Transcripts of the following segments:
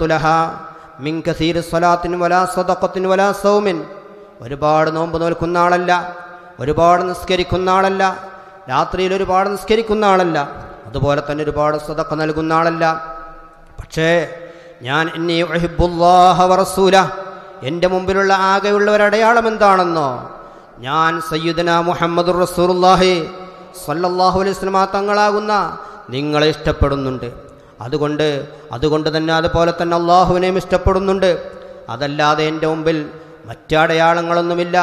തുലഹാ മിൻ കസീരി സ്വലാത്തിൻ വലാ സദഖത്തിൻ വലാ സൗമിൻ. ഒരുപാട് നോമ്പ് നോൽക്കുന്ന ആളല്ല, ഒരുപാട് നിസ്കരിക്കുന്ന ആളല്ല, രാത്രിയിൽ ഒരുപാട് നിസ്കരിക്കുന്ന ആളല്ല, അതുപോലെ തന്നെ ഒരുപാട് സദഖ നൽകുന്ന ആളല്ല. പക്ഷേ ഞാൻ ഇന്നി ഉഹിബ്ബുല്ലാഹ വറസൂല, എൻ്റെ മുമ്പിലുള്ള ആകെയുള്ള ഒരടയാളം എന്താണെന്നോ, ഞാൻ സയ്യിദുനാ മുഹമ്മദുർ റസൂലുള്ളാഹി സ്വല്ലല്ലാഹു അലൈഹി വസല്ലം തങ്ങളാകുന്ന നിങ്ങളെ ഇഷ്ടപ്പെടുന്നുണ്ട്. അതുകൊണ്ട് തന്നെ അതുപോലെ തന്നെ അള്ളാഹുവിനെയും ഇഷ്ടപ്പെടുന്നുണ്ട്. അതല്ലാതെ എൻ്റെ മുമ്പിൽ മറ്റടയാളങ്ങളൊന്നുമില്ല,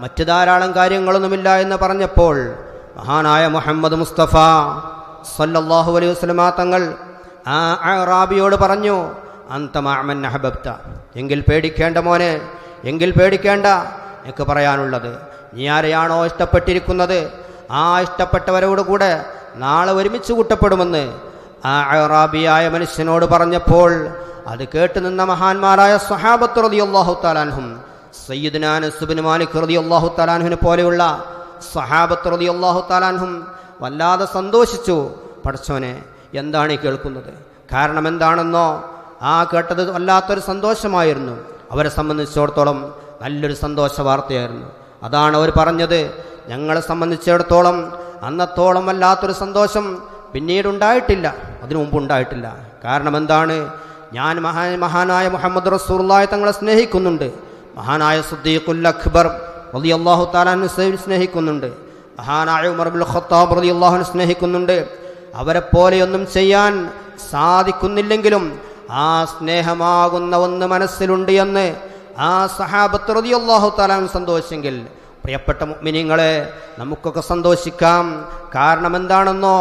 മറ്റു ധാരാളം കാര്യങ്ങളൊന്നുമില്ല എന്ന് പറഞ്ഞപ്പോൾ മഹാനായ മുഹമ്മദ് മുസ്തഫ സല്ലല്ലാഹു അലൈഹി വസല്ലം തങ്ങൾ ആ അഅറാബിയോട് പറഞ്ഞു, അന്ത മഅമൻ അഹബബ്ത, എങ്കിൽ പേടിക്കേണ്ട മോനെ, എങ്കിൽ പേടിക്കേണ്ട. എനിക്ക് പറയാനുള്ളത്, നീ ആരെയാണോ ഇഷ്ടപ്പെട്ടിരിക്കുന്നത് ആ ഇഷ്ടപ്പെട്ടവരോട് കൂടെ നാളെ ഒരുമിച്ച് കൂട്ടപ്പെടുമെന്ന് ആ അഅറാബിയായ മനുഷ്യനോട് പറഞ്ഞപ്പോൾ അത് കേട്ട് നിന്ന മഹാന്മാരായ സ്വഹാബത്ത് റളിയല്ലാഹു തആല അൻഹും, സയ്യിദുനാ അനസ് ഇബ്നു മാലിക് റളിയല്ലാഹു തആല അൻഹുവിനെ പോലെയുള്ള സ്വഹാബത്ത് റളിയല്ലാഹു തആല അൻഹും വല്ലാതെ സന്തോഷിച്ചു. പടച്ചോനെ, എന്താണ് ഈ കേൾക്കുന്നത്? കാരണം എന്താണെന്നോ, ആ കേട്ടത് വല്ലാത്തൊരു സന്തോഷമായിരുന്നു. അവരെ സംബന്ധിച്ചിടത്തോളം നല്ലൊരു സന്തോഷ വാർത്തയായിരുന്നു. അതാണ് അവർ പറഞ്ഞത്, ഞങ്ങളെ സംബന്ധിച്ചിടത്തോളം അന്നത്തോളം വല്ലാത്തൊരു സന്തോഷം പിന്നീടുണ്ടായിട്ടില്ല, അതിനു മുമ്പ് ഉണ്ടായിട്ടില്ല. കാരണം എന്താണ്? ഞാൻ മഹാനായ മുഹമ്മദ് റസൂലുള്ളാഹി തങ്ങളെ സ്നേഹിക്കുന്നുണ്ട്, മഹാനായ സിദ്ദീഖുൽ അക്ബർ റളിയല്ലാഹു തആല അൻഹു സ്നേഹിക്കുന്നുണ്ട്, മഹാനായ ഉമർ ഇബ്നുൽ ഖത്താബ് റളിയല്ലാഹു അൻഹു സ്നേഹിക്കുന്നുണ്ട്. അവരെ പോലെയൊന്നും ചെയ്യാൻ സാധിക്കുന്നില്ലെങ്കിലും ആ സ്നേഹമാകുന്ന ഒന്ന് മനസ്സിലുണ്ട് എന്ന് ആ സഹാബത്ത് റളിയല്ലാഹു തആല അൻഹു സന്തോഷിച്ചെങ്കിൽ, പ്രിയപ്പെട്ട മുഅ്മിനീങ്ങളെ, നമുക്കൊക്കെ സന്തോഷിക്കാം. കാരണം എന്താണെന്നോ,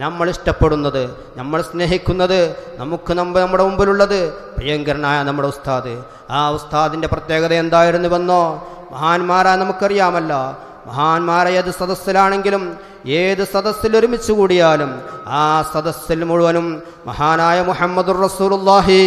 നമ്മൾ ഇഷ്ടപ്പെടുന്നത്, നമ്മൾ സ്നേഹിക്കുന്നത്, നമ്മുടെ മുമ്പിലുള്ളത് പ്രിയങ്കരനായ നമ്മുടെ ഉസ്താദ്. ആ ഉസ്താദിൻ്റെ പ്രത്യേകത എന്തായിരുന്നുവെന്നോ, മഹാന്മാരാ നമുക്കറിയാമല്ലോ. മഹാന്മാരെ ഏത് സദസ്സിലാണെങ്കിലും ഏത് സദസ്സിൽ ഒരുമിച്ച് കൂടിയാലും ആ സദസ്സിൽ മുഴുവനും മഹാനായ മുഹമ്മദുർ റസൂലുള്ളാഹി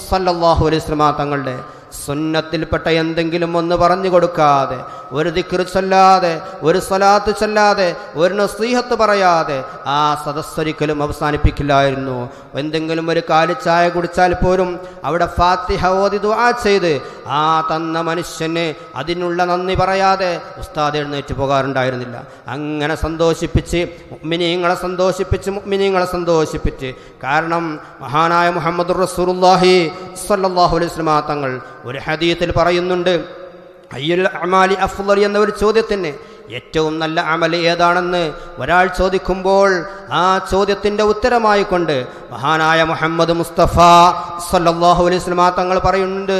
സ്വല്ലല്ലാഹു അലൈഹി വസല്ലം തങ്ങളുടെ സുന്നത്തിൽപ്പെട്ട എന്തെങ്കിലും ഒന്ന് പറഞ്ഞു കൊടുക്കാതെ, ഒരു ദിക്ർ ചൊല്ലാതെ, ഒരു സ്വലാത്ത് ചൊല്ലാതെ, ഒരു നസീഹത്ത് പറയാതെ ആ സദസ്സൊരിക്കലും അവസാനിപ്പിക്കില്ലായിരുന്നു. എന്തെങ്കിലും ഒരു കാലിച്ചായ കുടിച്ചാൽ പോലും അവിടെ ഫാത്തിഹ ഓതി ദുആ ചെയ്ത് ആ തന്ന മനുഷ്യന് അതിനുള്ള നന്ദി പറയാതെ ഉസ്താദ് എഴുന്നേറ്റ് പോകാറുണ്ടായിരുന്നില്ല. അങ്ങനെ സന്തോഷിപ്പിച്ച് മുഅ്മിനീങ്ങളെ സന്തോഷിപ്പിച്ച് കാരണം മഹാനായ മുഹമ്മദുർ റസൂലുള്ളാഹി സ്വല്ലല്ലാഹു അലൈഹി വസല്ലം തങ്ങൾ ഒരു ഹദീസിൽ പറയുന്നുണ്ട്, അയ്യുൽ അഅമാലി അഫ്ളൽ എന്ന ഒരു ചോദ്യത്തിന് ഏറ്റവും നല്ല അമൽ ഏതാണെന്ന് ഒരാൾ ചോദിക്കുമ്പോൾ ആ ചോദ്യത്തിൻ്റെ ഉത്തരമായി കൊണ്ട് മഹാനായ മുഹമ്മദ് മുസ്തഫ സല്ലല്ലാഹു അലൈഹി വസല്ലം തങ്ങൾ പറയുന്നുണ്ട്,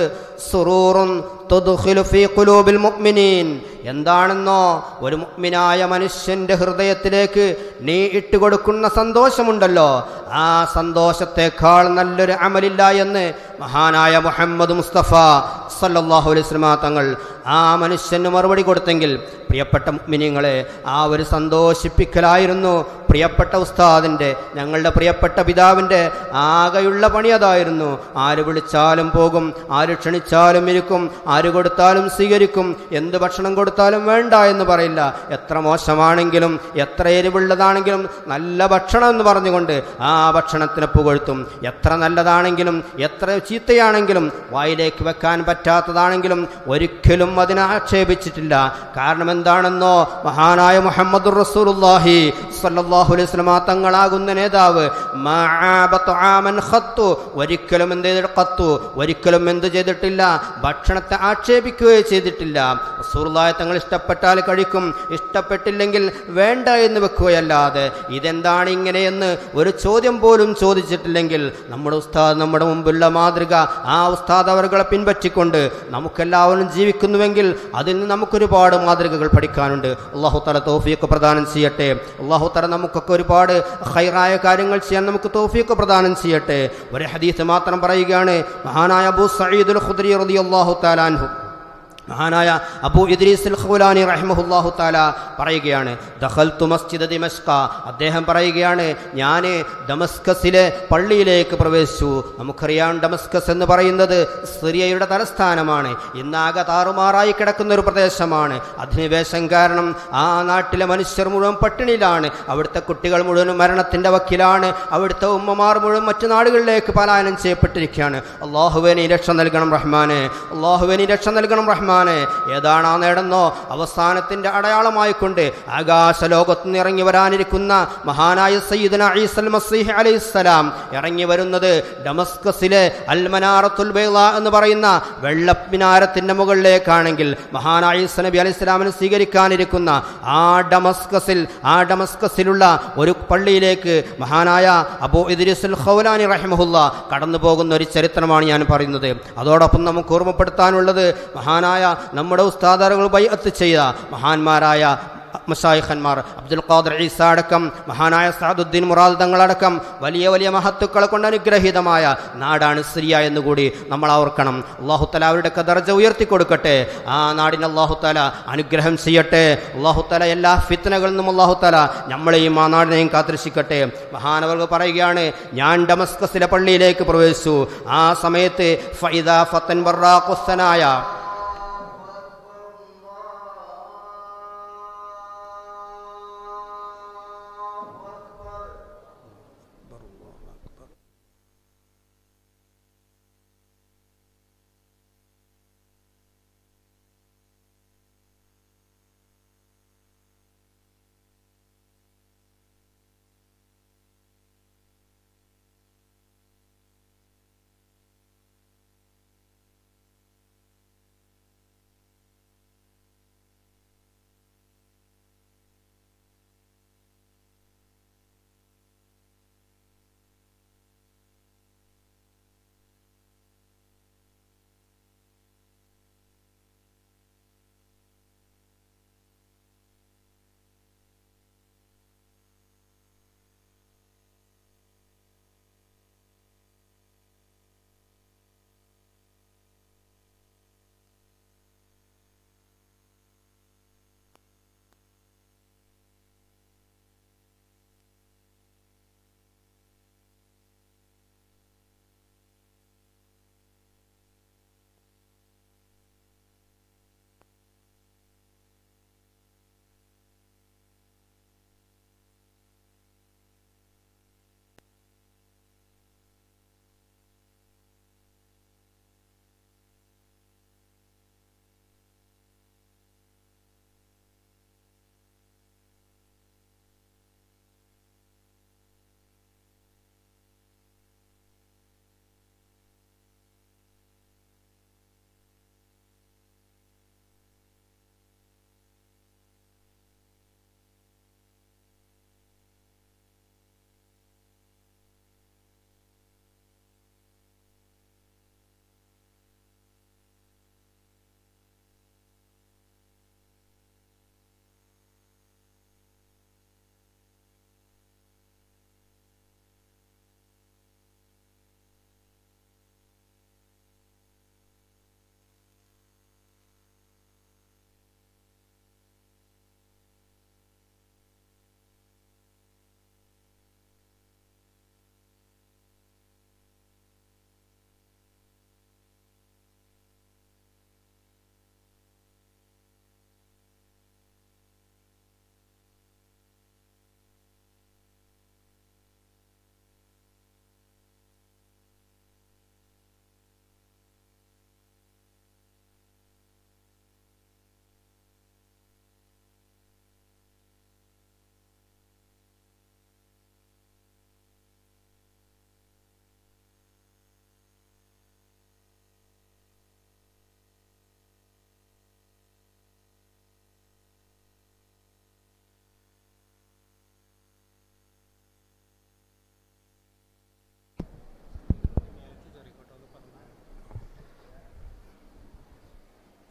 സുറൂറുൻ തുദ്ഖിലു ഫീ ഖുലൂബിൽ മുഅ്മിനീൻ. എന്താണെന്നോ, ഒരു മുഅ്മിനായ മനുഷ്യൻ്റെ ഹൃദയത്തിലേക്ക് നീ ഇട്ടുകൊടുക്കുന്ന സന്തോഷമുണ്ടല്ലോ, ആ സന്തോഷത്തെക്കാൾ നല്ലൊരു അമലില്ല എന്ന് മഹാനായ മുഹമ്മദ് മുസ്തഫ സല്ലല്ലാഹു അലൈഹി വസല്ലം തങ്ങൾ ആ മനുഷ്യന് മറുപടി കൊടുത്തെങ്കിൽ, പ്രിയപ്പെട്ട മുഅ്മിനീങ്ങളെ, ആ ഒരു സന്തോഷിപ്പിക്കലായിരുന്നു പ്രിയപ്പെട്ട ഉസ്താദിൻ്റെ, ഞങ്ങളുടെ പ്രിയപ്പെട്ട പിതാവിൻ്റെ ആകെയുള്ള പണി അതായിരുന്നു. ആര് വിളിച്ചാലും പോകും, ആര് ക്ഷണിച്ചാലും ഇരിക്കും, ആര് കൊടുത്താലും സ്വീകരിക്കും, എന്ത് ഭക്ഷണം കൊടുത്താലും വേണ്ട എന്ന് പറയില്ല. എത്ര മോശമാണെങ്കിലും എത്ര എരിവുള്ളതാണെങ്കിലും നല്ല ഭക്ഷണം എന്ന് പറഞ്ഞുകൊണ്ട് ആ ഭക്ഷണത്തിനെ പുകഴ്ത്തും. എത്ര നല്ലതാണെങ്കിലും എത്ര ചീത്തയാണെങ്കിലും വായിലേക്ക് വെക്കാൻ പറ്റാത്തതാണെങ്കിലും ഒരിക്കലും അതിനെ ആക്ഷേപിച്ചിട്ടില്ല. കാരണം എന്താണെന്നോ, മഹാനായ മുഹമ്മദുർ റസൂലുള്ളാഹി സ്വല്ലല്ലാഹു അലൈഹി വസല്ലം തങ്ങളാകുന്ന നേതാവ് ഒരിക്കലും എന്ത് ചെയ്തിട്ടില്ല, ഭക്ഷണത്തെ ആക്ഷേപിക്കുകയോ ചെയ്തിട്ടില്ല. റസൂലുള്ളാഹി തങ്ങൾ ഇഷ്ടപ്പെട്ടാൽ കഴിക്കും, ഇഷ്ടപ്പെട്ടില്ലെങ്കിൽ വേണ്ട എന്ന് വെക്കുകയല്ലാതെ ഇതെന്താണ് ഇങ്ങനെയെന്ന് ഒരു ചോദ്യം പോലും ചോദിച്ചിട്ടില്ലെങ്കിൽ നമ്മുടെ ഉസ്താദ്, നമ്മുടെ മുമ്പുള്ള മാതൃക, ആ ഉസ്താദ് അവരുടെ പിൻപറ്റിക്കൊണ്ട് നമുക്കെല്ലാവരും ജീവിക്കുന്നുവെങ്കിൽ അതിൽ നിന്ന് നമുക്കൊരുപാട് മാതൃകകൾ പഠിക്കാനുണ്ട്. അല്ലാഹു തആല തൗഫീഖ് പ്രദാനം ചെയ്യട്ടെ. അല്ലാഹു തആല നമുക്കൊക്കെ ഒരുപാട് ഖൈറായ കാര്യങ്ങൾ ചെയ്യാൻ നമുക്ക് തൗഫീഖ് പ്രദാനം ചെയ്യട്ടെ. ഒരു ഹദീസ് മാത്രം പറയുകയാണ്. മഹാനായ അബൂ സഈദുൽ ഖുദ്രി റളിയല്ലാഹു തആല അൻഹു മഹാനായ അബൂ ഇദ്രീസ് അൽ ഖൗലാനി റഹിമഹുല്ലാഹു തആല പറയുകയാണ്, ദഖൽതു മസ്ജിദ ദിമശ്ക, അദ്ദേഹം പറയുകയാണ്, ഞാൻ ദമസ്കസിലെ പള്ളിയിലേക്ക് പ്രവേശിച്ചു. നമുക്കറിയാം ഡമസ്കസ് എന്ന് പറയുന്നത് സിറിയയുടെ തലസ്ഥാനമാണ്. ഇന്നാകെ താറുമാറായി കിടക്കുന്ന ഒരു പ്രദേശമാണ്. അധിനിവേശം കാരണം ആ നാട്ടിലെ മനുഷ്യർ മുഴുവൻ പട്ടിണിയിലാണ്. അവിടുത്തെ കുട്ടികൾ മുഴുവൻ മരണത്തിൻ്റെ വക്കിലാണ്. അവിടുത്തെ ഉമ്മമാർ മുഴുവൻ മറ്റു നാടുകളിലേക്ക് പലായനം ചെയ്യപ്പെട്ടിരിക്കുകയാണ്. അല്ലാഹുവേ നീ രക്ഷ നൽകണം റഹ്മാനെ, അല്ലാഹുവേ നീ രക്ഷ നൽകണം റഹ്മാനെ. ഏതാണ് ആ നേടുന്നോ? അവസാനത്തിന്റെ അടയാളമായിക്കൊണ്ട് ആകാശലോകത്ത് നിന്ന് ഇറങ്ങി വരാനിരിക്കുന്ന മഹാനായ സയ്യിദുനാ ഈസൽ മസീഹ് അലൈഹിസ്സലാം ഇറങ്ങി വരുന്നത് ഡമസ്കസിലെ അൽ മനാറത്തുൽ ബൈള എന്ന് പറയുന്ന വെള്ളമിനാരത്തിന്റെ മുകളിലേക്കാണെങ്കിൽ മഹാനായ ഈസ നബി അലൈഹിസ്സലാമിനെ സ്വീകരിക്കാനിരിക്കുന്ന ആ ഡമസ്കസിലുള്ള ഒരു പള്ളിയിലേക്ക് മഹാനായ അബൂ ഇദ്രീസ് അൽ ഖൗലാനി റഹിമഹുല്ലാ കടന്നു പോകുന്ന ഒരു ചരിത്രമാണ് ഞാൻ പറയുന്നത്. അതോടൊപ്പം നമുക്ക് ഓർമ്മപ്പെടുത്താനുള്ളത് മഹാനായ നമ്മുടെ ഉസ്താദുകൾ ബൈഅത്ത് ചെയ്ത മഹാന്മാരായ മശായിഖന്മാർ അബ്ദുൽ ഖാദിർ ഈസ അടക്കം മഹാനായ സഅദുദ്ദീൻ മുറാദ് തങ്ങളടക്കം വലിയ വലിയ മഹത്തുക്കളെ കൊണ്ട് അനുഗ്രഹീതമായ നാടാണ് സിറിയ എന്നുകൂടി നമ്മൾ ഓർക്കണം. അല്ലാഹു തആല അവരുടെ ദർജ ഉയർത്തി കൊടുക്കട്ടെ. ആ നാടിന് അല്ലാഹു തആല അനുഗ്രഹം ചെയ്യട്ടെ. അല്ലാഹു തആല എല്ലാ ഫിത്നകളിൽ നിന്നും അല്ലാഹു തആല നമ്മളെയും ആ നാടിനെയും കാത്തിരക്ഷിക്കട്ടെ. മഹാനവർകൾ പറയുകയാണ്, ഞാൻ ഡമസ്കസിലെ പള്ളിയിലേക്ക് പ്രവേശിച്ചു. ആ സമയത്ത് ഫഇദാ ഫതൻ വറാഖുസ്സനായ,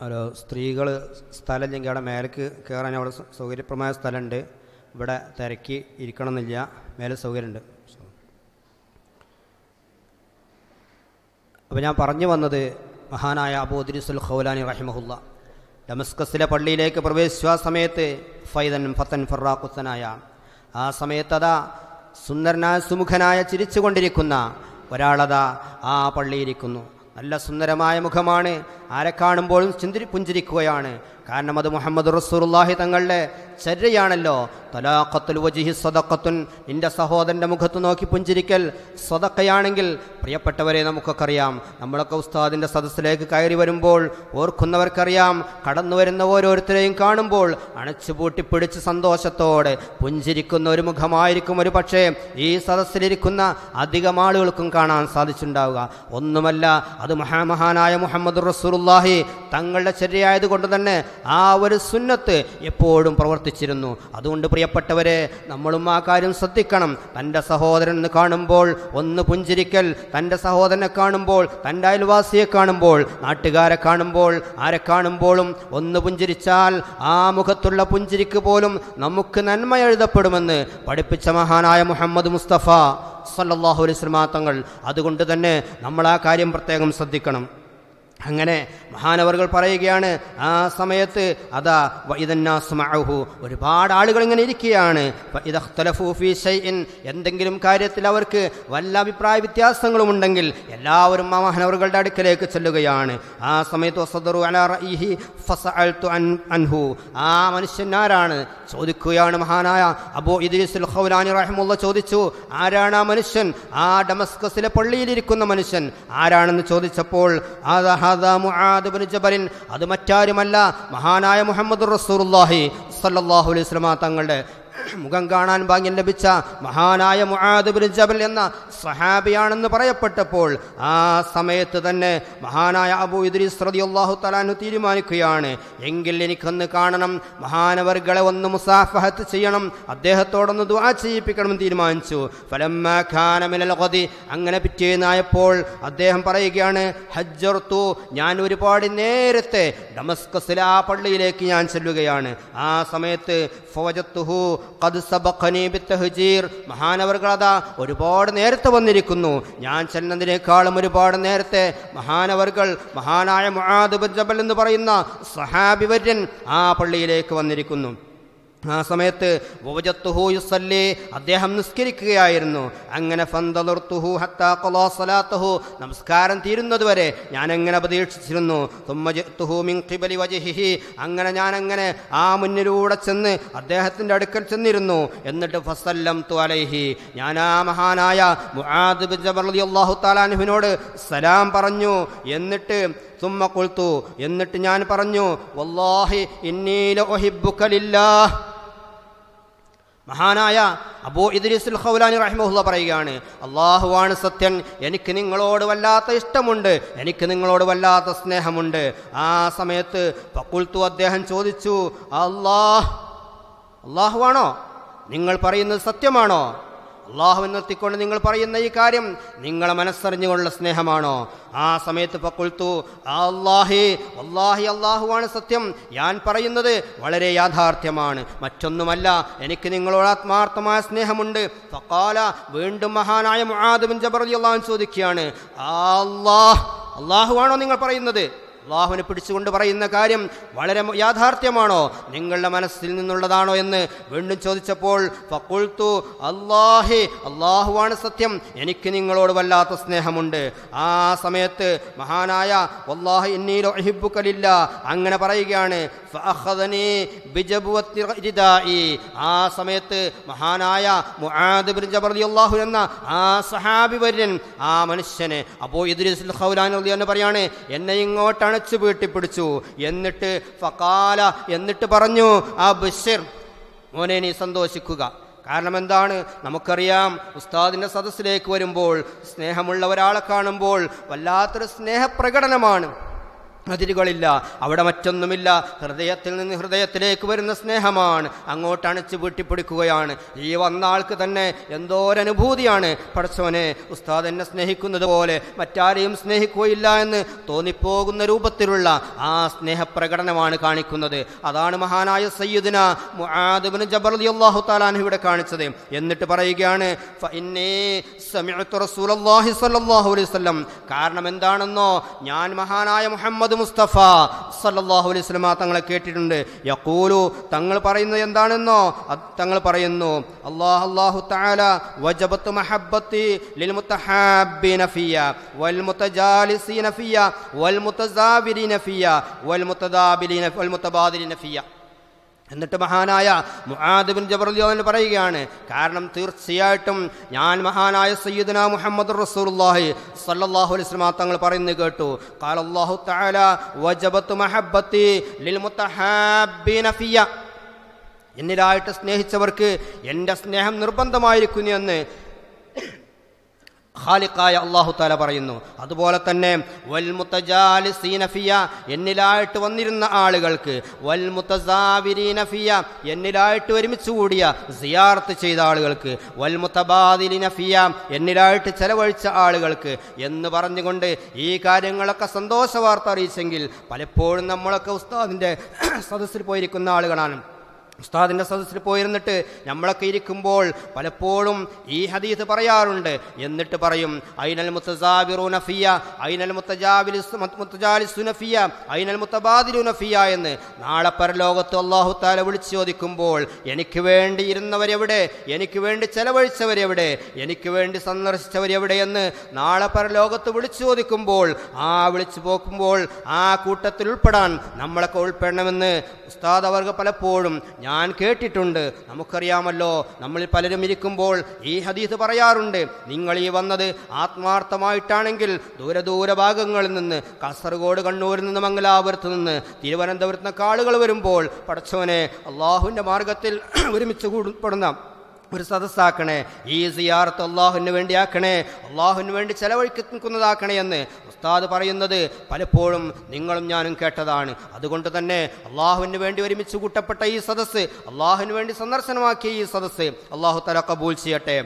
ഹലോ, സ്ത്രീകൾ സ്ഥലമില്ലെങ്കിൽ അവിടെ മേലേക്ക് കയറാൻ അവിടെ സൗകര്യപ്രദമായ സ്ഥലമുണ്ട്. ഇവിടെ തിരക്കി ഇരിക്കണമെന്നില്ല, മേലെ സൗകര്യമുണ്ട്. അപ്പോൾ ഞാൻ പറഞ്ഞു വന്നത് മഹാനായ അബൂ ഇദ്രീസ് അൽ ഖൗലാനി റഹിമഹുല്ല ഡമസ്കസിലെ പള്ളിയിലേക്ക് പ്രവേശിച്ച ആ സമയത്ത് ഫൈദൻ ഫത്തൻ ഫറാഖുസനായ ആ സമയത്തതാ സുന്ദരനായ സുമുഖനായ ചിരിച്ചുകൊണ്ടിരിക്കുന്ന ഒരാളതാ ആ പള്ളിയിരിക്കുന്നു. നല്ല സുന്ദരമായ മുഖമാണ്. ആരെ കാണുമ്പോഴും പുഞ്ചിരിക്കുകയാണ്. കാരണം അത് മുഹമ്മദ് റസൂലുള്ളാഹി തങ്ങളുടെ ചര്യയാണല്ലോ. തലാഖത്തുൽ വജ്ഹി സദഖത്തുൻ, നിന്റെ സഹോദരൻ്റെ മുഖത്ത് നോക്കി പുഞ്ചിരിക്കൽ സദഖയാണെങ്കിൽ പ്രിയപ്പെട്ടവരെ നമുക്കൊക്കെ അറിയാം. നമ്മളൊക്കെ ഉസ്താദിൻ്റെ സദസ്സിലേക്ക് കയറി വരുമ്പോൾ ഓർക്കുന്നവർക്കറിയാം, കടന്നു വരുന്ന ഓരോരുത്തരെയും കാണുമ്പോൾ അണച്ചുപൂട്ടി പിടിച്ച് സന്തോഷത്തോടെ പുഞ്ചിരിക്കുന്ന ഒരു മുഖമായിരിക്കും ഒരു പക്ഷേ ഈ സദസ്സിലിരിക്കുന്ന അധികം ആളുകൾക്കും കാണാൻ സാധിച്ചിട്ടുണ്ടാവുക. ഒന്നുമല്ല, അത് മഹാനായ മുഹമ്മദ് റസൂലുള്ളാഹി തങ്ങളുടെ ചര്യയായതുകൊണ്ട് തന്നെ ആ ഒരു സുന്നത്ത് എപ്പോഴും പ്രവർത്തിച്ചിരുന്നു. അതുകൊണ്ട് പ്രിയപ്പെട്ടവരെ, നമ്മളും ആ കാര്യം ശ്രദ്ധിക്കണം. തൻ്റെ സഹോദരൻ കാണുമ്പോൾ ഒന്ന് പുഞ്ചിരിക്കൽ, തൻ്റെ സഹോദരനെ കാണുമ്പോൾ, തൻ്റെ അയൽവാസിയെ കാണുമ്പോൾ, നാട്ടുകാരെ കാണുമ്പോൾ, ആരെ കാണുമ്പോഴും ഒന്ന് പുഞ്ചിരിച്ചാൽ ആ മുഖത്തുള്ള പുഞ്ചിരിക്ക് പോലും നമുക്ക് നന്മ എഴുതപ്പെടുമെന്ന് പഠിപ്പിച്ച മഹാനായ മുഹമ്മദ് മുസ്തഫ സല്ലല്ലാഹു അലൈഹി വസല്ലം തങ്ങൾ. അതുകൊണ്ട് തന്നെ നമ്മൾ ആ കാര്യം പ്രത്യേകം ശ്രദ്ധിക്കണം. അങ്ങനെ മഹാനവറുകൾ പറയുകയാണ്, ആ സമയത്ത് അതാ ഒരുപാട് ആളുകൾ ഇങ്ങനെ ഇരിക്കുകയാണ്. എന്തെങ്കിലും കാര്യത്തിൽ അവർക്ക് വല്ല അഭിപ്രായ വ്യത്യാസങ്ങളും ഉണ്ടെങ്കിൽ എല്ലാവരും ആ മഹാനവറുകളുടെ അടുക്കലേക്ക് ചെല്ലുകയാണ്. ആ സമയത്ത് ആ മനുഷ്യൻ ആരാണ് ചോദിക്കുകയാണ്. മഹാനായ അബൂ ഇദ്രീസുൽ ഖൗലാനി റഹിമഹുല്ലാഹ് ചോദിച്ചു, ആരാണ് ആ മനുഷ്യൻ? ആ ഡമസ്കസിലെ പള്ളിയിലിരിക്കുന്ന മനുഷ്യൻ ആരാണെന്ന് ചോദിച്ചപ്പോൾ മുആദ് ഇബ്നു ജബൽ, അത് മറ്റാരുമല്ല മഹാനായ മുഹമ്മദ് റസൂലുള്ളാഹി സ്വല്ലല്ലാഹു അലൈഹി വസല്ലം തങ്ങളുടെ മുഖം കാണാൻ ഭാഗ്യം ലഭിച്ച മഹാനായ മുആദ് ഇബ്നു ജബൽ എന്ന സ്വഹാബിയാണെന്ന് പറയപ്പെട്ടപ്പോൾ ആ സമയത്ത് തന്നെ മഹാനായ അബൂ ഇദ്രീസ് റളിയല്ലാഹു തആല അൻഹു തീരുമാനിക്കുകയാണ്, എങ്കിൽ എനിക്കൊന്ന് കാണണം, മഹാനവർകളെ ഒന്ന് മുസാഫഹത്ത് ചെയ്യണം, അദ്ദേഹത്തോടൊന്ന് ദുആ ചെയ്യിപ്പിക്കണമെന്ന് തീരുമാനിച്ചു. ഫലമ്മാ കാന മിനൽ ഗദി, അങ്ങനെ പിറ്റേന്നായപ്പോൾ അദ്ദേഹം പറയുകയാണ്, ഹജ്ജർതു, ഞാൻ ഒരുപാട് നേരത്തെ ഡമസ്കസിലെ ആ പള്ളിയിലേക്ക് ഞാൻ ചെല്ലുകയാണ്. ആ സമയത്ത് ഫവജത്തുഹു ഖദ് സബഖനി ബിത്തഹ്ജീർ, മഹാനവർകളതാ ഒരുപാട് നേരത്തെ വന്നിരിക്കുന്നു. ഞാൻ ചെന്നതിനേക്കാളും ഒരുപാട് നേരത്തെ മഹാനവർകൾ മഹാനായ മുആദ് ഇബ്നു ജബൽ എന്ന് പറയുന്ന സഹാബി വര്യൻ ആ പള്ളിയിലേക്ക് വന്നിരിക്കുന്നു. ആ സമയത്ത് വവജത്തുഹു യുസല്ലി, അദ്ദേഹം നിസ്കരിക്കുകയായിരുന്നു. അങ്ങനെ ഫന്തദർതുഹു ഹത്താ ഖളാ സലാത്തുഹു, നമസ്കാരം തീരുന്നതുവരെ ഞാൻ അങ്ങനെ പ്രതീക്ഷിച്ചിരുന്നു. തുമ്മ ജഅതുഹു മിൻ ഖിബലി വജ്ഹിഹി, അങ്ങനെ ഞാൻ അങ്ങനെ ആ മുന്നിലൂടെ ചെന്ന് അദ്ദേഹത്തിൻ്റെ അടുക്കൽ ചെന്നിരുന്നു. എന്നിട്ട് ഫസല്ലംതു അലൈഹി, ഞാൻ ആ മഹാനായ മുആദ് ഇബ്നു ജബൽ റളിയല്ലാഹു തആല അൻഹുവിനോട് സലാം പറഞ്ഞു. എന്നിട്ട് സുമ്മ ഖുൽതു, എന്നിട്ട് ഞാൻ പറഞ്ഞു, വല്ലാഹി ഇന്നീ ലഉഹിബ്ബുക ലില്ലാഹ്. മഹാനായ അബൂ ഇദ്രീസുൽ ഖൗലാനി റഹിമഹുല്ലാഹ് പറയുകയാണ്, അല്ലാഹുവാണ് സത്യൻ, എനിക്ക് നിങ്ങളോട് വല്ലാത്ത ഇഷ്ടമുണ്ട്, എനിക്ക് നിങ്ങളോട് വല്ലാത്ത സ്നേഹമുണ്ട്. ആ സമയത്ത് ഫഖുൽതു, അദ്ദേഹം ചോദിച്ചു, അല്ലാഹുവാണോ നിങ്ങൾ പറയുന്നത് സത്യമാണോ? അള്ളാഹുവിനെ നിർത്തിക്കൊണ്ട് നിങ്ങൾ പറയുന്ന ഈ കാര്യം നിങ്ങളെ മനസ്സറിഞ്ഞുകൊണ്ടുള്ള സ്നേഹമാണോ? ആ സമയത്ത് ഫഖുൽതു, അല്ലാഹി വല്ലാഹി, അല്ലാഹുവാണ് സത്യം, ഞാൻ പറയുന്നത് വളരെ യാഥാർത്ഥ്യമാണ്, മറ്റൊന്നുമല്ല, എനിക്ക് നിങ്ങളോട് ആത്മാർത്ഥമായ സ്നേഹമുണ്ട്. ഫഖാല, വീണ്ടും മഹാനായ മുആദ് ബിൻ ജബൽ റളിയല്ലാഹു അൻഹു ചോദിക്കുകയാണ്, അല്ലാഹുവാണോ നിങ്ങൾ പറയുന്നത്? അള്ളാഹുവിനെ പിടിച്ചുകൊണ്ട് പറയുന്ന കാര്യം വളരെ യാഥാർത്ഥ്യമാണോ, നിങ്ങളുടെ മനസ്സിൽ നിന്നുള്ളതാണോ എന്ന് വീണ്ടും ചോദിച്ചപ്പോൾ ഫഖുൽതു, അല്ലാഹി, അള്ളാഹുവാണ് സത്യം, എനിക്ക് നിങ്ങളോട് വല്ലാത്ത സ്നേഹമുണ്ട്. ആ സമയത്ത് മഹാനായ വല്ലാഹി ഇന്നീ ലഉഹിബ്ബുക ലില്ലാഹ് അങ്ങനെ പറയുകയാണ്. ഫഅഖദനി ബിജബ്വത്തി റിദാഇ, ആ സമയത്ത് മഹാനായ മുആദ് ഇബ്നു ജബൽ റളിയല്ലാഹു എന്ന ആ സഹാബി വര്യൻ ആ മനുഷ്യനെ അബൂ ഇദ്രീസുൽ ഖൗലാനി റളിയല്ലാഹു അൻഹു പറയാണ്, എന്നെ ഇങ്ങോട്ടാണ് പിടിച്ചു. എന്നിട്ട് ഫഖാല, എന്നിട്ട് പറഞ്ഞു, അബ്ശിർ, മോനെ നീ സന്തോഷിക്കുക. കാരണം എന്താണ്? നമുക്കറിയാം, ഉസ്താദിന്റെ സദസ്സിലേക്ക് വരുമ്പോൾ സ്നേഹമുള്ള ഒരാളെ കാണുമ്പോൾ വല്ലാത്തൊരു സ്നേഹപ്രകടനമാണ്, അതിരുകളില്ല, അവിടെ മറ്റൊന്നുമില്ല, ഹൃദയത്തിൽ നിന്ന് ഹൃദയത്തിലേക്ക് വരുന്ന സ്നേഹമാണ്, അങ്ങോട്ട് അണച്ചു വീട്ടിപ്പിടിക്കുകയാണ്. ഈ വന്ന ആൾക്ക് തന്നെ എന്തോരനുഭൂതിയാണ്, പടച്ചോനെ ഉസ്താദ് എന്നെ സ്നേഹിക്കുന്നത് പോലെ മറ്റാരെയും സ്നേഹിക്കുകയില്ല എന്ന് തോന്നിപ്പോകുന്ന രൂപത്തിലുള്ള ആ സ്നേഹപ്രകടനമാണ് കാണിക്കുന്നത്. അതാണ് മഹാനായ സയ്യിദുന മുആദ് ഇബ്നു ജബൽ റളിയല്ലാഹു തആല അൻഹു ഇവിടെ കാണിച്ചത്. എന്നിട്ട് പറയുകയാണ്, ഫഇന്നീ സമിഅതു റസൂലല്ലാഹി സ്വല്ലല്ലാഹു അലൈഹി വസല്ലം, കാരണം എന്താണെന്നോ, ഞാൻ മഹാനായ മുഹമ്മദ് മുഹമ്മദ് മുസ്തഫ സല്ലല്ലാഹു അലൈഹി വസല്ലം തങ്ങളെ കേട്ടിട്ടുണ്ട്. യഖൂലു, തങ്ങൾ പറയുന്നത് എന്താണെന്നോ, തങ്ങൾ പറയുന്നു, അല്ലാഹു തആല വജബത്ത് മഹബ്ബത്തി ലിൽ മുതഹാബ്ബീന ഫിയ വൽ മുതജാലിസീന ഫിയ വൽ മുതസാബിരീന ഫിയ വൽ മുതബാദിലീന ഫിയ. എന്നിട്ട് മഹാനായ മുആദ് ബിൻ ജബൽ റളിയല്ലാഹു അൻഹു പറയുകയാണ്, കാരണം തീർച്ചയായിട്ടും ഞാൻ മഹാനായ സയ്യിദുനാ മുഹമ്മദുർ റസൂലുള്ളാഹി സ്വല്ലല്ലാഹു അലൈഹി വസല്ലം തങ്ങൾ പറയുന്നത് കേട്ടു. ഖാല അല്ലാഹു തആല വജബത്ത് മഹബ്ബത്തി ലിൽ മുതഹാബ്ബീന ഫിയ, എന്നിലായിട്ട് സ്നേഹിച്ചവർക്ക് എൻ്റെ സ്നേഹം നിർബന്ധമായിരിക്കുന്നു എന്ന് ഖാലിഖായ അല്ലാഹു തആല പറയുന്നു. അതുപോലെ തന്നെ വൽ മുതജാലിസീന ഫിയ, എന്നിലായിട്ട് വന്നിരുന്ന ആളുകൾക്ക്, വൽ മുതസാവിരീന ഫിയ, എന്നിലായിട്ട് ഒരുമിച്ച് കൂടിയ സിയാറത്ത് ചെയ്ത ആളുകൾക്ക്, വൽ മുതബാദിലിന ഫിയ, എന്നിലായിട്ട് ചെലവഴിച്ച ആളുകൾക്ക് എന്ന് പറഞ്ഞുകൊണ്ട് ഈ കാര്യങ്ങളൊക്കെ സന്തോഷ വാർത്ത അറിയിച്ചെങ്കിൽ പലപ്പോഴും നമ്മളൊക്കെ ഉസ്താദിൻ്റെ സദസ്സിൽ പോയിരിക്കുന്ന ആളുകളാണ്. ഉസ്താദിൻ്റെ സദസ്സിൽ പോയിരുന്നിട്ട് നമ്മളൊക്കെ ഇരിക്കുമ്പോൾ പലപ്പോഴും ഈ ഹദീസ് പറയാറുണ്ട്. എന്നിട്ട് പറയും ഐനൽ മുതസാബിറൂന ഫിയ ഐനൽ മുതജാലിസുന ഫിയ ഐനൽ മുതബാദിലുന ഫിയ എന്ന്. നാളെ പരലോകത്ത് അല്ലാഹു തആല വിളിച്ചു ചോദിക്കുമ്പോൾ എനിക്ക് വേണ്ടി ഇരുന്നവരെവിടെ, എനിക്ക് വേണ്ടി ചെലവഴിച്ചവരെവിടെ, എനിക്ക് വേണ്ടി സന്ദർശിച്ചവരെവിടെയെന്ന് നാളെ പരലോകത്ത് വിളിച്ചു ചോദിക്കുമ്പോൾ വിളിച്ചു പോക്കുമ്പോൾ ആ കൂട്ടത്തിൽ ഉൾപ്പെടാൻ നമ്മളൊക്കെ ഉൾപ്പെടണമെന്ന് ഉസ്താദ് അവർക്ക് പലപ്പോഴും ഞാൻ കേട്ടിട്ടുണ്ട്. നമുക്കറിയാമല്ലോ, നമ്മളിൽ പലരും ഇരിക്കുമ്പോൾ ഈ ഹദീസ് പറയാറുണ്ട്. നിങ്ങൾ ഈ വന്നത് ആത്മാർത്ഥമായിട്ടാണെങ്കിൽ ദൂര ഭാഗങ്ങളിൽ നിന്ന്, കാസർഗോഡ്, കണ്ണൂരിൽ നിന്ന്, മംഗലാപുരത്ത് നിന്ന്, തിരുവനന്തപുരത്ത് നിന്നൊക്കെ ആളുകൾ വരുമ്പോൾ പടച്ചോനെ അള്ളാഹുവിൻ്റെ മാർഗത്തിൽ ഒരുമിച്ച് കൂടുപ്പെടുന്ന ഒരു സദസ്സാക്കണേ, ഈ സിയാറത്ത് അള്ളാഹുവിന് വേണ്ടി ആക്കണേ, അള്ളാഹുവിന് വേണ്ടി ചെലവഴിക്കുന്നതാക്കണേ എന്ന് ഉസ്താദ് പറയുന്നത് പലപ്പോഴും നിങ്ങളും ഞാനും കേട്ടതാണ്. അതുകൊണ്ട് തന്നെ അള്ളാഹുവിന് വേണ്ടി ഒരുമിച്ച് കൂട്ടപ്പെട്ട ഈ സദസ്സ്, അള്ളാഹുവിന് വേണ്ടി സന്ദർശനമാക്കിയ ഈ സദസ്സ് അള്ളാഹു തആല ഖബൂൽ ചെയ്യട്ടെ.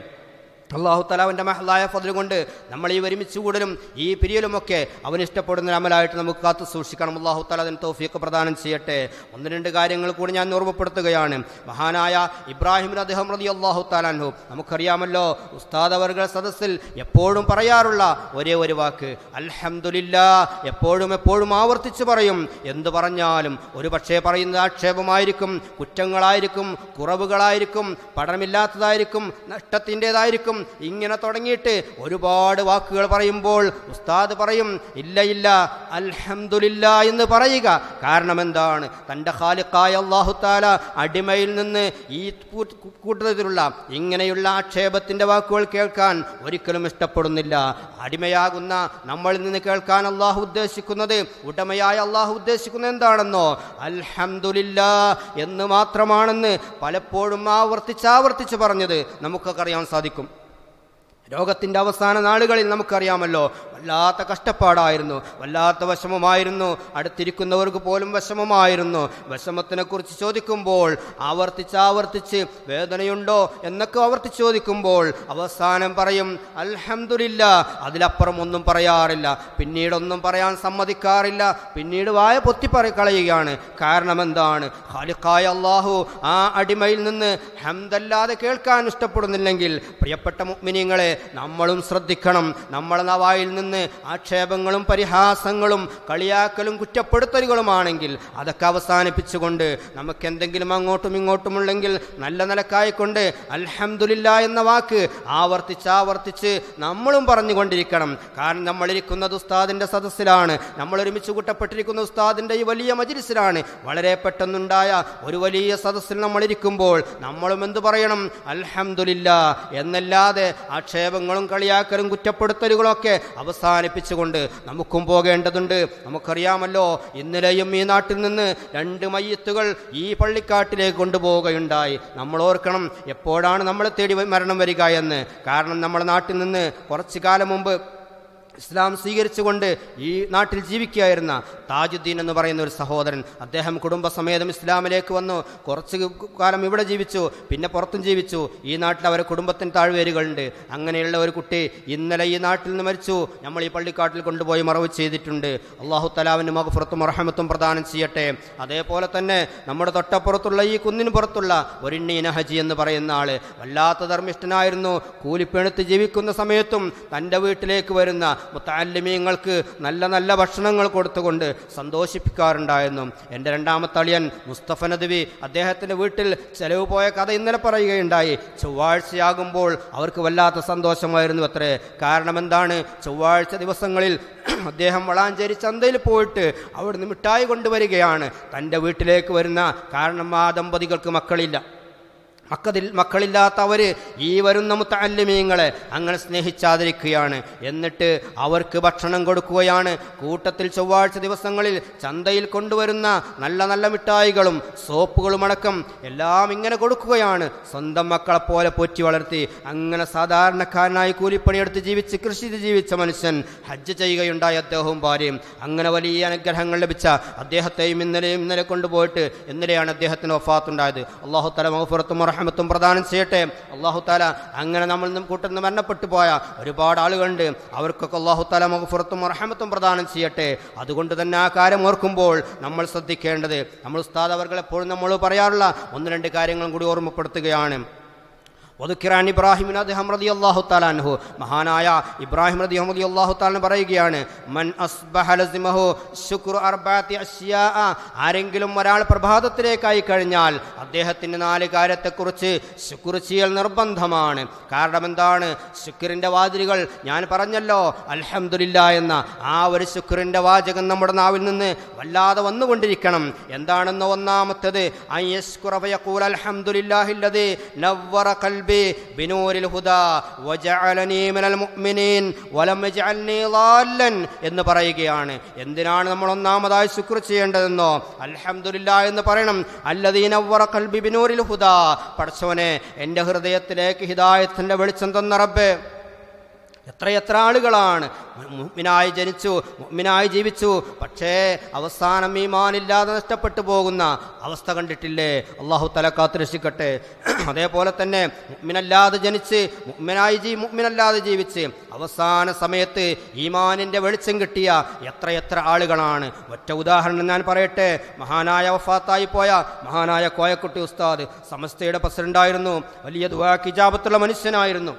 അള്ളാഹു തആല അവൻ്റെ മഹ്ലായ ഫദ്ൽ കൊണ്ട് നമ്മൾ ഈ ഒരുമിച്ച് കൂടലും ഈ പിരിയലുമൊക്കെ അവന് ഇഷ്ടപ്പെടുന്ന അമലായിട്ട് നമുക്ക് കാത്തു സൂക്ഷിക്കണം. അള്ളാഹു തആല അതിന് തൗഫീഖ് പ്രദാനം ചെയ്യട്ടെ. 1-2 കാര്യങ്ങൾ കൂടി ഞാൻ ഓർമ്മപ്പെടുത്തുകയാണ്. മഹാനായ ഇബ്രാഹിം അദ്ദേഹം റളിയല്ലാഹു തആല അൻഹു, നമുക്കറിയാമല്ലോ, ഉസ്താദ് അവരുടെ സദസ്സിൽ എപ്പോഴും പറയാറുള്ള ഒരേ ഒരു വാക്ക് അൽഹംദുലില്ലാഹ്, എപ്പോഴും ആവർത്തിച്ച് പറയും. എന്ത് പറഞ്ഞാലും ഒരു പക്ഷേ പറയുന്നത് ആക്ഷേപമായിരിക്കും, കുറ്റങ്ങളായിരിക്കും, കുറവുകളായിരിക്കും, പഠനമില്ലാത്തതായിരിക്കും, നഷ്ടത്തിൻ്റെതായിരിക്കും. ഇങ്ങനെ തുടങ്ങിയിട്ട് ഒരുപാട് വാക്കുകൾ പറയുമ്പോൾ ഉസ്താദ് പറയും ഇല്ല അൽഹംദുലില്ലാ എന്ന് പറയുക. കാരണം എന്താണ്? തൻ്റെ ഖാലിഖായ അല്ലാഹു തആല അടിമയിൽ നിന്ന് ഈ കൂട്ടത്തിലുള്ള ഇങ്ങനെയുള്ള ആക്ഷേപത്തിൻ്റെ വാക്കുകൾ കേൾക്കാൻ ഒരിക്കലും ഇഷ്ടപ്പെടുന്നില്ല. അടിമയാകുന്ന നമ്മളിൽ നിന്ന് കേൾക്കാൻ അല്ലാഹു ഉദ്ദേശിക്കുന്നത്, ഉടമയായ അല്ലാഹു ഉദ്ദേശിക്കുന്നത് എന്താണെന്നോ? അൽഹംദുലില്ലാ എന്ന് മാത്രമാണെന്ന് പലപ്പോഴും ആവർത്തിച്ച് പറഞ്ഞത് നമുക്കൊക്കെ അറിയാൻ സാധിക്കും. രോഗത്തിൻ്റെ അവസാന നാളുകളിൽ നമുക്കറിയാമല്ലോ, വല്ലാത്ത കഷ്ടപ്പാടായിരുന്നു, വല്ലാത്ത വിഷമമായിരുന്നു, അടുത്തിരിക്കുന്നവർക്ക് പോലും വിഷമമായിരുന്നു. വിഷമത്തിനെക്കുറിച്ച് ചോദിക്കുമ്പോൾ ആവർത്തിച്ച് വേദനയുണ്ടോ എന്നൊക്കെ ആവർത്തിച്ച് ചോദിക്കുമ്പോൾ അവസാനം പറയും അൽഹംദുലില്ലാ, അതിലപ്പുറം ഒന്നും പറയാറില്ല, പിന്നീടൊന്നും പറയാൻ സമ്മതിക്കാറില്ല, പിന്നീട് വായ പൊത്തി കളയുകയാണ്. കാരണം എന്താണ്? ഖാലിഖായ അല്ലാഹു ആ അടിമയിൽ നിന്ന് ഹംദല്ലാതെ കേൾക്കാൻ ഇഷ്ടപ്പെടുന്നില്ലെങ്കിൽ പ്രിയപ്പെട്ട മുഅ്മിനീങ്ങളെ, നമ്മളും ശ്രദ്ധിക്കണം. നമ്മളെ വായിൽ നിന്ന് ആക്ഷേപങ്ങളും പരിഹാസങ്ങളും കളിയാക്കലും കുറ്റപ്പെടുത്തലുകളുമാണെങ്കിൽ അതൊക്കെ അവസാനിപ്പിച്ചുകൊണ്ട് നമുക്ക് എന്തെങ്കിലും അങ്ങോട്ടും ഇങ്ങോട്ടുമുണ്ടെങ്കിൽ നല്ല നിലക്കായിക്കൊണ്ട് അൽഹംദുലില്ലാ എന്ന വാക്ക് ആവർത്തിച്ച് നമ്മളും പറഞ്ഞുകൊണ്ടിരിക്കണം. കാരണം നമ്മളിരിക്കുന്നത് ഉസ്താദിൻ്റെ സദസ്സിലാണ്, നമ്മൾ ഒരുമിച്ച് കൂട്ടപ്പെട്ടിരിക്കുന്ന ഉസ്താദിൻ്റെ ഈ വലിയ മജ്‌ലിസിലാണ്. വളരെ പെട്ടെന്നുണ്ടായ ഒരു വലിയ സദസ്സിൽ നമ്മളിരിക്കുമ്പോൾ നമ്മളും എന്തു പറയണം? അൽഹംദുലില്ലാ എന്നല്ലാതെ ആക്ഷേപങ്ങളും കളിയാക്കലും കുറ്റപ്പെടുത്തലുകളൊക്കെ അവസാനിപ്പിച്ചുകൊണ്ട് നമുക്കും പോകേണ്ടതുണ്ട്. നമുക്കറിയാമല്ലോ, ഇന്നലെയും ഈ നാട്ടിൽ നിന്ന് 2 മയ്യിത്തുകൾ ഈ പള്ളിക്കാട്ടിലേക്ക് കൊണ്ടുപോവുകയുണ്ടായി. നമ്മൾ ഓർക്കണം എപ്പോഴാണ് നമ്മളെ തേടി മരണം വരിക എന്ന്. കാരണം നമ്മുടെ നാട്ടിൽ നിന്ന് കുറച്ചു കാലം മുമ്പ് ഇസ്ലാം സ്വീകരിച്ചുകൊണ്ട് ഈ നാട്ടിൽ ജീവിക്കുകയായിരുന്ന താജുദ്ദീൻ എന്ന് പറയുന്ന ഒരു സഹോദരൻ, അദ്ദേഹം കുടുംബസമേതം ഇസ്ലാമിലേക്ക് വന്നു. കുറച്ച് കാലം ഇവിടെ ജീവിച്ചു, പിന്നെ പുറത്തും ജീവിച്ചു. ഈ നാട്ടിൽ അവരെ കുടുംബത്തിന് താഴ്വേരുകളുണ്ട്. അങ്ങനെയുള്ള ഒരു കുട്ടി ഇന്നലെ ഈ നാട്ടിൽ നിന്ന് മരിച്ചു. നമ്മൾ ഈ പള്ളിക്കാട്ടിൽ കൊണ്ടുപോയി മറവ് ചെയ്തിട്ടുണ്ട്. അല്ലാഹു തആല അവന് മഗ്ഫിറത്തും റഹ്മത്തും പ്രദാനം ചെയ്യട്ടെ. അതേപോലെ തന്നെ നമ്മുടെ തൊട്ടപ്പുറത്തുള്ള ഈ കുന്നിന് പുറത്തുള്ള ഒരിണ്ണീന ഹജി എന്ന് പറയുന്ന ആള് വല്ലാത്ത ധർമ്മിഷ്ഠനായിരുന്നു. കൂലിപ്പണിത്ത് ജീവിക്കുന്ന സമയത്തും തൻ്റെ വീട്ടിലേക്ക് വരുന്ന മുത്തഅല്ലിമീങ്ങൾക്ക് നല്ല നല്ല ഭക്ഷണങ്ങൾ കൊടുത്തുകൊണ്ട് സന്തോഷിപ്പിക്കാറുണ്ടായിരുന്നു. എൻ്റെ രണ്ടാമത്തെ അളിയൻ മുസ്തഫ നദ്വി അദ്ദേഹത്തിൻ്റെ വീട്ടിൽ ചെലവ് പോയ കഥ ഇന്നലെ പറയുകയുണ്ടായി. ചൊവ്വാഴ്ചയാകുമ്പോൾ അവർക്ക് വല്ലാത്ത സന്തോഷമായിരുന്നു അത്രേ. കാരണം എന്താണ്? ചൊവ്വാഴ്ച ദിവസങ്ങളിൽ അദ്ദേഹം വളാഞ്ചേരി ചന്തയിൽ പോയിട്ട് അവിടുന്ന് മിഠായി കൊണ്ടുവരികയാണ് തൻ്റെ വീട്ടിലേക്ക് വരുന്ന. കാരണം ആ ദമ്പതികൾക്ക് മക്കളില്ല. മക്കളില്ലാത്തവർ ഈ വരുന്ന മുത്തഅല്ലിമീങ്ങളെ അങ്ങനെ സ്നേഹിച്ചാതിരിക്കുകയാണ്. എന്നിട്ട് അവർക്ക് ഭക്ഷണം കൊടുക്കുകയാണ്. കൂട്ടത്തിൽ ചൊവ്വാഴ്ച ദിവസങ്ങളിൽ ചന്തയിൽ കൊണ്ടുവരുന്ന നല്ല നല്ല മിഠായികളും സോപ്പുകളുമടക്കം എല്ലാം ഇങ്ങനെ കൊടുക്കുകയാണ്. സ്വന്തം മക്കളെപ്പോലെ പോറ്റി വളർത്തി അങ്ങനെ സാധാരണക്കാരനായി കൂലിപ്പണിയെടുത്ത് ജീവിച്ച് കൃഷി ജീവിച്ച മനുഷ്യൻ ഹജ്ജ് ചെയ്യുകയുണ്ടായി, അദ്ദേഹവും ഭാര്യയും. അങ്ങനെ വലിയ അനുഗ്രഹങ്ങൾ ലഭിച്ച അദ്ദേഹത്തെയും ഇന്നലെ കൊണ്ടുപോയിട്ട് ഇന്നലെയാണ് അദ്ദേഹത്തിന് വഫാത്തുണ്ടായത്. അല്ലാഹു തആല മഗ്ഫിറത്തും റഹ്മത്തും പ്രദാനം ചെയ്യട്ടെ. അല്ലാഹു തആല അങ്ങനെ നമ്മൾ കൂട്ടത്തിൽ നിന്ന് മരണപ്പെട്ടു പോയ ഒരുപാട് ആളുകളുണ്ട്. അവർക്കൊക്കെ അല്ലാഹു തആല മഗ്ഫിറത്തും റഹ്മത്തും പ്രദാനം ചെയ്യട്ടെ. അതുകൊണ്ട് തന്നെ ആ കാര്യം ഓർക്കുമ്പോൾ നമ്മൾ ശ്രദ്ധിക്കേണ്ടത്, നമ്മൾ ഉസ്താദ് അവർകൾ എപ്പോഴും നമ്മൾ പറയാറുള്ള ഒന്ന് രണ്ട് കാര്യങ്ങളും കൂടി ഓർമ്മപ്പെടുത്തുകയാണ്. വദുക്കിറാൻ ഇബ്രാഹിം അദ്ദേഹം റളിയല്ലാഹു തആല അൻഹു, മഹാനായ ഇബ്രാഹിം റളിയല്ലാഹു തആല പറയുകയാണ്, മൻ അസ്ബഹ ലസിമഹു ശുക്റു അർബഅതി അശ്യാ, ആരെങ്കിലും ഒരാൾ പ്രഭാതത്തിലേക്കായി കഴിഞ്ഞാൽ അദ്ദേഹത്തിന് 4 കാര്യത്തെക്കുറിച്ച് ശുക്ർ ചെയ്യൽ നിർബന്ധമാണ്. കാരണം എന്താണ്? ശുക്രിൻ്റെ വാതിലുകൾ ഞാൻ പറഞ്ഞല്ലോ, അൽഹംദുലില്ലാ എന്ന ആ ഒരു ശുക്രിൻ്റെ വാചകം നമ്മുടെ നാവിൽ നിന്ന് വല്ലാതെ വന്നുകൊണ്ടിരിക്കണം. എന്താണെന്ന്? ഒന്നാമത്തേത് അയസ്കുറ ഫയഖൂൽ അൽഹംദുലില്ലാഹില്ലദീ നവ്വറ ഖൽബി ബിനൂരിൽ ഹുദാ വജഅലനീ മിനൽ മുഅ്മിനീൻ വലം യജഅൽനീ ളാല്ലൻ എന്ന് പറയുകയാണ്. എന്തിനാണ് നമ്മൾ ഒന്നാമതായി ശുക്ർ ചെയ്യേണ്ടതെന്നോ? അൽഹംദുലില്ലാ എന്ന് പറയണം. അല്ലദീ നവ്വറ ഖൽബി ബിനൂരിൽ ഹുദാ, പടച്ചവനെ എൻ്റെ ഹൃദയത്തിലേക്ക് ഹിദായത്തിൻ്റെ വെളിച്ചം തന്ന റബ്ബേ. എത്രയെത്ര ആളുകളാണ് മുഅ്മിനായി ജനിച്ചു, മുഅ്മിനായി ജീവിച്ചു, പക്ഷേ അവസാനം ഈമാനില്ലാതെ നഷ്ടപ്പെട്ടു പോകുന്ന അവസ്ഥ കണ്ടിട്ടില്ലേ? അല്ലാഹു തആല കാത്തുരക്ഷിക്കട്ടെ. അതേപോലെ തന്നെ മുഅ്മിനല്ലാതെ ജനിച്ച് മുഅ്മിനല്ലാതെ ജീവിച്ച് അവസാന സമയത്ത് ഈമാനിൻ്റെ വെളിച്ചം കിട്ടിയ എത്രയെത്ര ആളുകളാണ്. ഒറ്റ ഉദാഹരണം ഞാൻ പറയട്ടെ. മഹാനായ വഫാത്തായി പോയ മഹാനായ കോയക്കുട്ടി ഉസ്താദ് സമസ്തയുടെ പ്രസിഡന്റായിരുന്നു. വലിയ ദുആക്ക് ഇജാബത്തുള്ള മനുഷ്യനായിരുന്നു.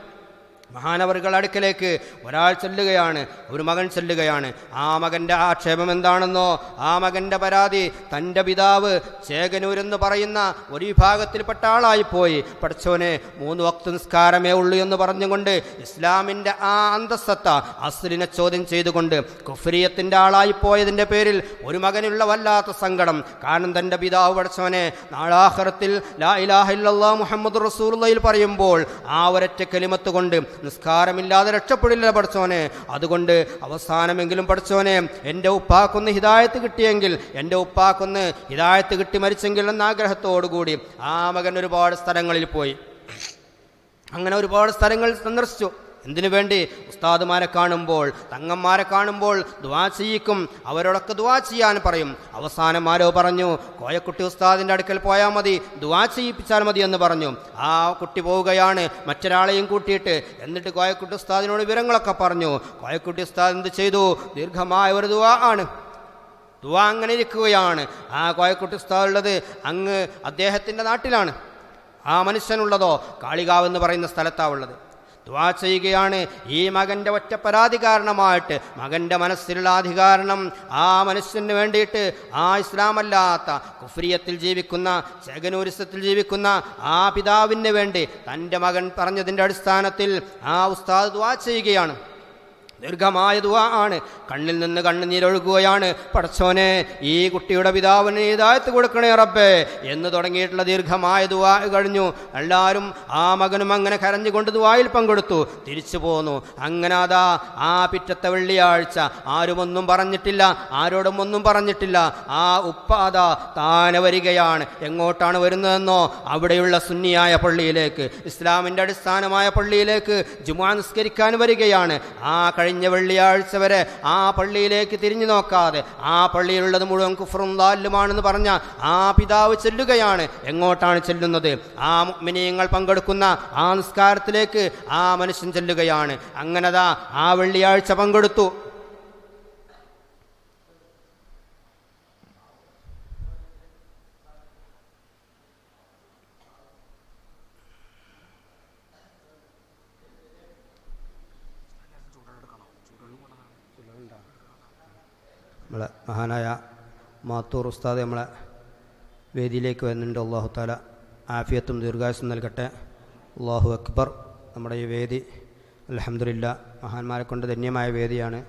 മഹാനവറുകളുടെ അടുക്കലേക്ക് ഒരാൾ ചെല്ലുകയാണ്, ഒരു മകൻ ചെല്ലുകയാണ്. ആ മകൻ്റെ ആക്ഷേപം എന്താണെന്നോ? ആ മകൻ്റെ പരാതി, തൻ്റെ പിതാവ് ചേകനൂരെന്ന് പറയുന്ന ഒരു വിഭാഗത്തിൽപ്പെട്ട ആളായിപ്പോയി. പഠിച്ചോനെ 3 വക്ത് നിസ്കാരമേ ഉള്ളൂ എന്ന് പറഞ്ഞുകൊണ്ട് ഇസ്ലാമിൻ്റെ ആ അന്തസ്സത്ത അസ്ലിനെ ചോദ്യം ചെയ്തുകൊണ്ട് കുഫ്രിയത്തിൻ്റെ ആളായിപ്പോയതിൻ്റെ പേരിൽ ഒരു മകനുള്ള വല്ലാത്ത സങ്കടം. കാരണം തൻ്റെ പിതാവ് പഠിച്ചോനെ നാളാഖിറത്തിൽ ലാ ഇലാഹ ഇല്ലല്ലാഹ് മുഹമ്മദുർ റസൂലുള്ളാഹിൽ പറയുമ്പോൾ ആ ഒരൊറ്റ കലിമത്ത് കൊണ്ട് നിസ്കാരമില്ലാതെ രക്ഷപ്പെടില്ല പഠിച്ചോനെ. അതുകൊണ്ട് അവസാനമെങ്കിലും പഠിച്ചോനെ എൻ്റെ ഉപ്പാക്കൊന്ന് ഹിദായത്ത് കിട്ടിയെങ്കിൽ, എൻ്റെ ഉപ്പാക്കൊന്ന് ഹിദായത്ത് കിട്ടി മരിച്ചെങ്കിൽ എന്ന ആഗ്രഹത്തോടുകൂടി ആ മകൻ ഒരുപാട് സ്ഥലങ്ങളിൽ പോയി. അങ്ങനെ ഒരുപാട് സ്ഥലങ്ങൾ സന്ദർശിച്ചു. എന്തിനു വേണ്ടി? ഉസ്താദുമാരെ കാണുമ്പോൾ, തങ്ങന്മാരെ കാണുമ്പോൾ ദുആ ചെയ്യിക്കും, അവരോടൊക്കെ ദുആ ചെയ്യാൻ പറയും. അവസാനം ആരോ പറഞ്ഞു, കോയക്കുട്ടി ഉസ്താദിൻ്റെ അടുക്കൽ പോയാൽ മതി, ദുആ ചെയ്യിപ്പിച്ചാൽ മതി എന്ന് പറഞ്ഞു. ആ കുട്ടി പോവുകയാണ് മറ്റൊരാളെയും കൂട്ടിയിട്ട്. എന്നിട്ട് കോയക്കുട്ടി ഉസ്താദിനോട് വിവരങ്ങളൊക്കെ പറഞ്ഞു. കോയക്കുട്ടി ഉസ്താദ് എന്ത് ചെയ്തു? ദീർഘമായ ഒരു ദുആ ആണ്. ദുആ അങ്ങനെ ഇരിക്കുകയാണ്. ആ കോയക്കുട്ടി ഉസ്താദ് ഉള്ളത് അങ്ങ് അദ്ദേഹത്തിൻ്റെ നാട്ടിലാണ്. ആ മനുഷ്യനുള്ളതോ കാളികാവ് എന്ന് പറയുന്ന സ്ഥലത്താണ്. ദുആ ചെയ്യുകയാണ്. ഈ മകൻ്റെ ഒറ്റ പരാതി കാരണമായിട്ട് മകൻ്റെ മനസ്സിലുള്ള അധികാരണം ആ മനുഷ്യന് വേണ്ടിയിട്ട്, ആ ഇസ്ലാമല്ലാത്ത കുഫ്രിയത്തിൽ ജീവിക്കുന്ന, ചേകനൂരിസത്തിൽ ജീവിക്കുന്ന ആ പിതാവിന് വേണ്ടി തൻ്റെ മകൻ പറഞ്ഞതിൻ്റെ അടിസ്ഥാനത്തിൽ ആ ഉസ്താദ് ദുആ ചെയ്യുകയാണ്. ദീർഘമായ ദുആ ആണ്. കണ്ണിൽ നിന്ന് കണ്ണുനീരൊഴുകുകയാണ്. പടച്ചോനെ ഈ കുട്ടിയുടെ പിതാവിന് ഹിദായത്ത് കൊടുക്കണേ റബ്ബേ എന്ന് തുടങ്ങിയിട്ടുള്ള ദീർഘമായ ദുആ കഴിഞ്ഞു. എല്ലാവരും ആ മകനും അങ്ങനെ കരഞ്ഞുകൊണ്ട് ദുആയിൽ പങ്കെടുത്തു, തിരിച്ചു പോന്നു. അങ്ങനെ അതാ ആ പിറ്റത്തെ വെള്ളിയാഴ്ച ആരുമൊന്നും പറഞ്ഞിട്ടില്ല, ആരോടും ഒന്നും പറഞ്ഞിട്ടില്ല. ആ ഉപ്പ അതാ താനെ വരികയാണ്. എങ്ങോട്ടാണ് വരുന്നതെന്നോ? അവിടെയുള്ള സുന്നിയായ പള്ളിയിലേക്ക്, ഇസ്ലാമിൻ്റെ അടിസ്ഥാനമായ പള്ളിയിലേക്ക് ജുമുഅ നിസ്കരിക്കാൻ വരികയാണ്. ആ കഴിഞ്ഞ വെള്ളിയാഴ്ച വരെ ആ പള്ളിയിലേക്ക് തിരിഞ്ഞു നോക്കാതെ ആ പള്ളിയിലുള്ളത് മുഴുവൻ കുഫ്റും ദാലുമാണെന്ന് പറഞ്ഞ ആ പിതാവ് ചെല്ലുകയാണ്. എങ്ങോട്ടാണ് ചെല്ലുന്നത്? ആ മുഅ്മിനീങ്ങൾ പങ്കെടുക്കുന്ന ആ നിസ്കാരത്തിലേക്ക് ആ മനുഷ്യൻ ചെല്ലുകയാണ്. അങ്ങനെതാ ആ വെള്ളിയാഴ്ച പങ്കെടുത്തു. നമ്മളെ മഹാനായ മാത്തൂർ ഉസ്താദ് നമ്മളെ വേദിയിലേക്ക് വരുന്നുണ്ട്. അള്ളാഹു താല ആഫിയത്തും ദീർഘായുസ്സും നൽകട്ടെ. അള്ളാഹു അക്ബർ. നമ്മുടെ ഈ വേദി അൽഹംദുലില്ലാ മഹാന്മാരെ കൊണ്ട് ധന്യമായ വേദിയാണ്.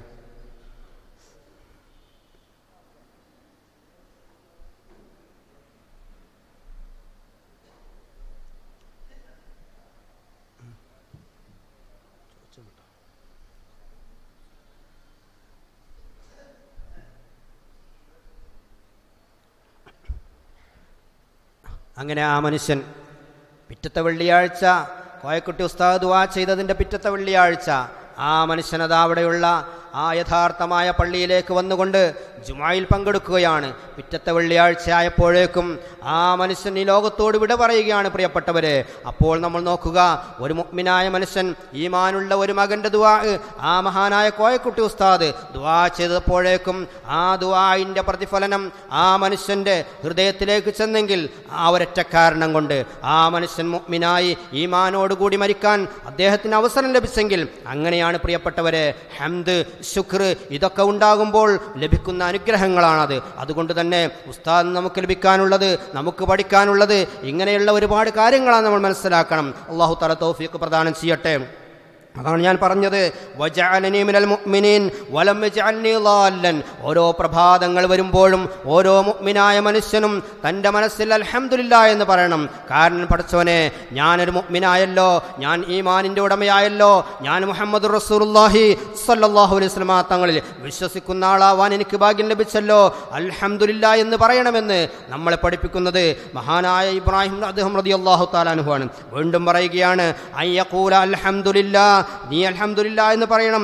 അങ്ങനെ ആ മനുഷ്യൻ പിറ്റത്തെ വെള്ളിയാഴ്ച കോയക്കുട്ടി ഉസ്താദ് ദുആ ചെയ്തതിൻ്റെ പിറ്റത്തെ വെള്ളിയാഴ്ച ആ മനുഷ്യനത് അവിടെയുള്ള ആ യഥാർത്ഥമായ പള്ളിയിലേക്ക് വന്നുകൊണ്ട് ജുമായിൽ പങ്കെടുക്കുകയാണ്. പിറ്റത്തെ വെള്ളിയാഴ്ച ആയപ്പോഴേക്കും ആ മനുഷ്യൻ ഈ ലോകത്തോട് വിട പറയുകയാണ്. പ്രിയപ്പെട്ടവരെ, അപ്പോൾ നമ്മൾ നോക്കുക, ഒരു മുഅ്മിനായ മനുഷ്യൻ, ഈമാനുള്ള ഒരു മകൻ്റെ ദുആ ആ മഹാനായ കോയക്കുട്ടി ഉസ്താദ് ദുആ ചെയ്തപ്പോഴേക്കും ആ ദുആഇൻ്റെ പ്രതിഫലനം ആ മനുഷ്യൻ്റെ ഹൃദയത്തിലേക്ക് ചെന്നെങ്കിൽ ആ ഒരൊറ്റ കാരണം കൊണ്ട് ആ മനുഷ്യൻ മുഅ്മിനായി ഈമാനോടുകൂടി മരിക്കാൻ അദ്ദേഹത്തിന് അവസരം ലഭിച്ചെങ്കിൽ, അങ്ങനെയാണ് പ്രിയപ്പെട്ടവരെ ഹംദ്, ശുക്ർ ഇതൊക്കെ ഉണ്ടാകുമ്പോൾ ലഭിക്കുന്ന അനുഗ്രഹങ്ങളാണത്. അതുകൊണ്ട് തന്നെ ഉസ്താദ് നമുക്ക് ലഭിക്കാനുള്ളത്, നമുക്ക് പഠിക്കാനുള്ളത്, ഇങ്ങനെയുള്ള ഒരുപാട് കാര്യങ്ങളാണ് നമ്മൾ മനസ്സിലാക്കണം. അല്ലാഹു തആല തൗഫീഖ് പ്രദാനം ചെയ്യട്ടെ. അതാണ് ഞാൻ പറഞ്ഞത്, വജഅലനി മിനൽ മുഅ്മിനീൻ വലം യജഅൽനി ളാല്ലൻ. ഓരോ പ്രഭാതങ്ങൾ വരുമ്പോഴും ഓരോ മുഅ്മിനായ മനുഷ്യനും തൻ്റെ മനസ്സിൽ അൽഹംദുലില്ലാ എന്ന് പറയണം. കാരണം പടച്ചവനെ, ഞാനൊരു മുഅ്മിനായല്ലോ, ഞാൻ ഈമാനിൻ്റെ ഉടമയായല്ലോ, ഞാൻ മുഹമ്മദുർ റസൂലുള്ളാഹി സ്വല്ലല്ലാഹു അലൈഹി വസല്ലം തങ്ങളിൽ വിശ്വസിക്കുന്ന ആളാവാൻ എനിക്ക് ഭാഗ്യം ലഭിച്ചല്ലോ, അൽഹംദുലില്ലാ എന്ന് പറയണമെന്ന് നമ്മളെ പഠിപ്പിക്കുന്നത് മഹാനായ ഇബ്രാഹിം അദ്ഹം റളിയല്ലാഹു തആല അൻഹു ആണ്. വീണ്ടും പറയുകയാണ്, അയ്യഖൂല അൽഹംദുലില്ലാ, നീ അൽഹംദുലില്ലാ എന്ന് പറയണം.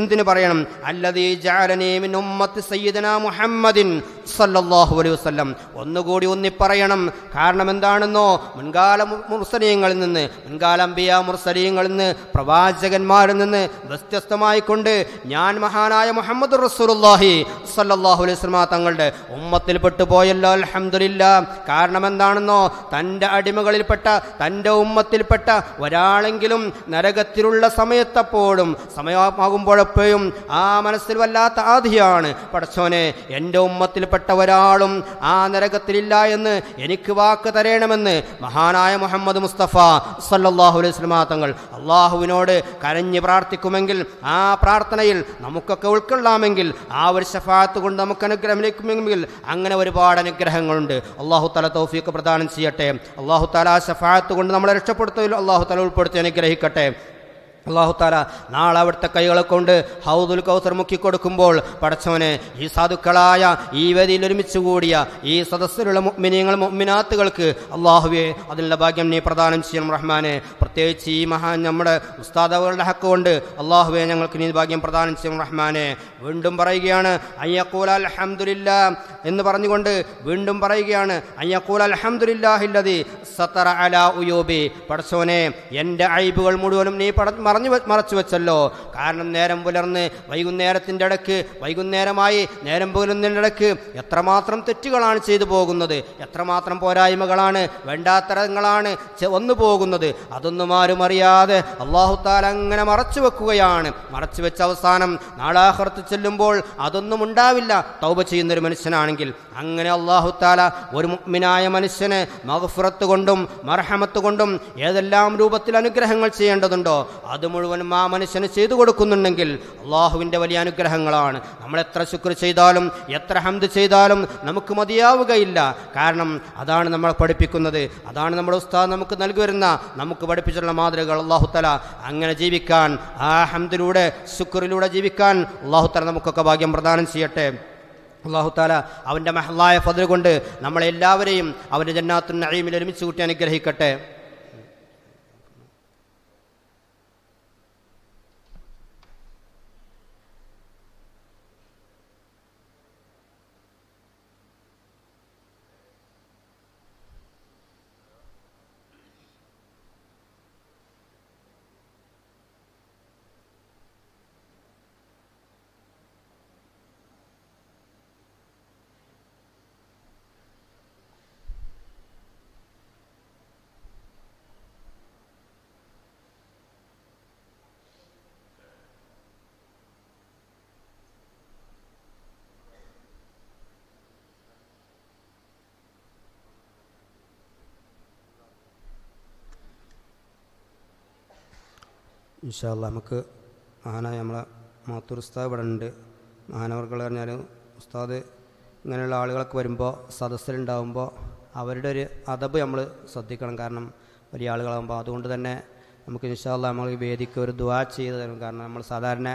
എന്തിനു പറയണം? അല്ലദീ ജഅലനീ മിൻ ഉമ്മത്തി സയ്യിദനാ മുഹമ്മദിൻ സല്ലല്ലാഹു അലൈഹി വസല്ലം. ഒന്നുകൂടി പറയണം. കാരണം എന്താണെന്നോ, മുൻകാല മുർസലീങ്ങളിൽ നിന്ന്, മുൻകാല അംബിയാ മുർസലീങ്ങളിൽ നിന്ന്, പ്രവാചകന്മാരിൽ നിന്ന് വ്യത്യസ്തമായിക്കൊണ്ട് ഞാൻ മഹാനായ മുഹമ്മദുർ റസൂലുള്ളാഹി സല്ലല്ലാഹു അലൈഹി വസല്ലം തങ്ങളുടെ ഉമ്മത്തിൽ പെട്ടുപോയല്ലോ, അൽഹംദുലില്ലാ. കാരണം എന്താണെന്നോ, തൻ്റെ അടിമകളിൽപ്പെട്ട, തൻ്റെ ഉമ്മത്തിൽപ്പെട്ട ഒരാളെങ്കിലും നരകത്തിലുള്ള സമയത്തപ്പോഴും, സമയമാകുമ്പോഴെപ്പോഴും ആ മനസ്സിൽ വല്ലാത്ത ആധിയാണ്, പടച്ചോനെ എൻ്റെ ഉമ്മത്തിൽപ്പെട്ട ഒരാളും ആ നരകത്തിലില്ല എന്ന് എനിക്ക് വാക്ക് തരണമെന്ന് മഹാനായ മുഹമ്മദ് മുസ്തഫ സല്ലല്ലാഹു അലൈഹി വസല്ലം തങ്ങൾ അള്ളാഹുവിനോട് കരഞ്ഞ് പ്രാർത്ഥിക്കുമെങ്കിൽ, ആ പ്രാർത്ഥനയിൽ നമുക്കൊക്കെ ഉൾക്കൊള്ളാമെങ്കിൽ, ആ ഒരു ശഫാഅത്ത് കൊണ്ട് നമുക്ക് അനുഗ്രഹം ലഭിക്കുമെങ്കിൽ, അങ്ങനെ ഒരുപാട് അനുഗ്രഹങ്ങളുണ്ട്. അല്ലാഹു തആല തൗഫീഖ് പ്രദാനം ചെയ്യട്ടെ. അല്ലാഹു തആല ആ ശഫാഅത്ത് കൊണ്ട് നമ്മളെ രക്ഷപ്പെടുത്തുകയും അല്ലാഹു തആല ഉൾപ്പെടുത്തി അനുഗ്രഹിക്കട്ടെ. അല്ലാഹു തആല നാളെ അവിടുത്തെ കൈകളെ കൊണ്ട് ഹൗദുൽ കൗസർ മുക്കിക്കൊടുക്കുമ്പോൾ, പടച്ചവനെ, ഈ സാധുക്കളായ ഈ വേദിയിൽ ഒരുമിച്ച് കൂടിയ ഈ സദസ്സിലുള്ള മുഅ്മിനീങ്ങൾ മുഅ്മിനാത്തുകൾക്ക് അല്ലാഹുവേ അതിനുള്ള ഭാഗ്യം നീ പ്രദാനം ചെയ്യണം റഹ്മാനെ. പ്രത്യേകിച്ച് ഈ നമ്മുടെ ഉസ്താദുകളുടെ ഹക്ക് കൊണ്ട് അല്ലാഹുവേ ഞങ്ങൾക്ക് നീ ഭാഗ്യം പ്രദാനം ചെയ്യണം റഹ്മാനെ. വീണ്ടും പറയുകയാണ്, അയ്യഖൂല അൽഹംദുലില്ലാ എന്ന് പറഞ്ഞുകൊണ്ട് വീണ്ടും പറയുകയാണ്, അയ്യഖൂല അൽഹംദുലില്ലാഹില്ലദീ സതറ അലാ ഉയൂബി. പടച്ചവനെ, എൻ്റെ ഐബുകൾ മുഴുവനും നീ മറച്ചു വെച്ചല്ലോ. കാരണം നേരം പുലർന്ന് വൈകുന്നേരത്തിൻ്റെ ഇടയ്ക്ക്, വൈകുന്നേരമായി നേരം പുലർന്നതിൻ്റെ ഇടയ്ക്ക് എത്രമാത്രം തെറ്റുകളാണ് ചെയ്തു പോകുന്നത്, എത്രമാത്രം പോരായ്മകളാണ്, വേണ്ടാത്തരങ്ങളാണ് വന്നു പോകുന്നത്. അതൊന്നും ആരും അറിയാതെ അല്ലാഹു തആല അങ്ങനെ മറച്ചു വെക്കുകയാണ്. മറച്ചു വെച്ച അവസാനം നാളാഖിറത്ത് ചെല്ലുമ്പോൾ അതൊന്നും ഉണ്ടാവില്ല, തൗബ ചെയ്യുന്നൊരു മനുഷ്യനാണെങ്കിൽ. അങ്ങനെ അല്ലാഹു തആല ഒരു മുഅ്മിനായ മനുഷ്യന് മഗ്ഫിറത്ത് കൊണ്ടും മർഹമത്ത് കൊണ്ടും ഏതെല്ലാം രൂപത്തിൽ അനുഗ്രഹങ്ങൾ ചെയ്യേണ്ടതുണ്ടോ അത് മുഴുവനും ആ മനുഷ്യന് ചെയ്തു കൊടുക്കുന്നുണ്ടെങ്കിൽ അള്ളാഹുവിൻ്റെ വലിയ അനുഗ്രഹങ്ങളാണ്. നമ്മൾ എത്ര ശുക്ർ ചെയ്താലും എത്ര ഹംദ് ചെയ്താലും നമുക്ക് മതിയാവുകയില്ല. കാരണം അതാണ് നമ്മൾ പഠിപ്പിക്കുന്നത്, അതാണ് നമ്മുടെ ഉസ്താദ് നമുക്ക് നൽകി വരുന്ന, നമുക്ക് പഠിപ്പിച്ചിട്ടുള്ള മാതൃകകൾ. അല്ലാഹു തആല അങ്ങനെ ജീവിക്കാൻ, ആ ഹംദിലൂടെ ശുക്റിലൂടെ ജീവിക്കാൻ അല്ലാഹു തആല നമുക്കൊക്കെ ഭാഗ്യം പ്രദാനം ചെയ്യട്ടെ. അല്ലാഹു തആല അവൻ്റെ മഹ്ലായ ഫദ്ൽ കൊണ്ട് നമ്മളെല്ലാവരെയും അവൻ്റെ ജന്നാത്തുൻ നഈമിൽ ഒരുമിച്ച് കൂട്ടി അനുഗ്രഹിക്കട്ടെ. ഇൻഷാ അല്ലാഹ് നമുക്ക് മഹാനായ നമ്മളെ മാത്തൂർ ഉസ്താദ് ഇവിടെ ഉണ്ട്. മഹാനവർകൾ പറഞ്ഞാൽ ഉസ്താദ് ഇങ്ങനെയുള്ള ആളുകളൊക്കെ വരുമ്പോൾ സദസ്സിലുണ്ടാകുമ്പോൾ അവരുടെ ഒരു അദബ് നമ്മൾ ശ്രദ്ധിക്കണം. കാരണം വലിയ ആളുകളാകുമ്പോൾ അതുകൊണ്ട് തന്നെ നമുക്ക് ഇൻഷാ അല്ലാഹ് നമ്മൾ ഈ വേദിക്ക് ഒരു ദുആ ചെയ്ത് തരും. കാരണം നമ്മൾ സാധാരണ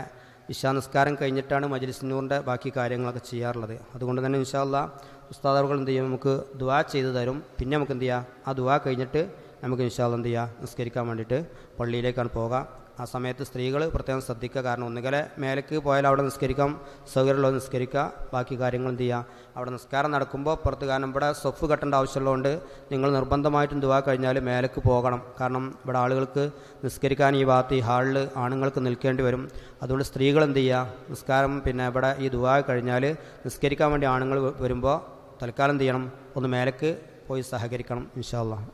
ഇശാ നിസ്കാരം കഴിഞ്ഞിട്ടാണ് മജ്ലിസ് നൂറിൻ്റെ ബാക്കി കാര്യങ്ങളൊക്കെ ചെയ്യാറുള്ളത്. അതുകൊണ്ട് തന്നെ ഇൻഷാ അല്ലാഹ് ഉസ്താദ് അവർ എന്ത് ചെയ്യും, നമുക്ക് ദുആ ചെയ്ത് തരും. പിന്നെ നമുക്ക് എന്ത് ചെയ്യാം, ആ ദുആ കഴിഞ്ഞിട്ട് നമുക്ക് ഇൻഷാ അല്ലാഹ് എന്ത് ചെയ്യുക, നിസ്കരിക്കാൻ വേണ്ടിയിട്ട് പള്ളിയിലേക്കാണ് പോകാം. ആ സമയത്ത് സ്ത്രീകൾ പ്രത്യേകം ശ്രദ്ധിക്കുക. കാരണം ഒന്നുകിൽ മേലേക്ക് പോയാൽ അവിടെ നിസ്കരിക്കാം, സൗകര്യമുള്ളത് നിസ്കരിക്കുക. ബാക്കി കാര്യങ്ങൾ എന്ത് ചെയ്യുക, അവിടെ നിസ്കാരം നടക്കുമ്പോൾ പുറത്ത്, കാരണം ഇവിടെ സൊഫ് കെട്ടേണ്ട ആവശ്യമുള്ളതുകൊണ്ട് നിങ്ങൾ നിർബന്ധമായിട്ടും ദുആ കഴിഞ്ഞാൽ മേലേക്ക് പോകണം. കാരണം ഇവിടെ ആളുകൾക്ക് നിസ്കരിക്കാൻ ഈ ഭാഗത്ത് ഈ ഹാളിൽ ആണുങ്ങൾക്ക് നിൽക്കേണ്ടി വരും. അതുകൊണ്ട് സ്ത്രീകൾ എന്ത് ചെയ്യുക, നിസ്കാരം പിന്നെ ഇവിടെ ഈ ദുആ കഴിഞ്ഞാൽ നിസ്കരിക്കാൻ വേണ്ടി ആണുങ്ങൾ വരുമ്പോൾ തൽക്കാലം എന്ത് ചെയ്യണം, ഒന്ന് മേലേക്ക് പോയി സഹകരിക്കണം ഇൻഷാ അല്ലാഹ്.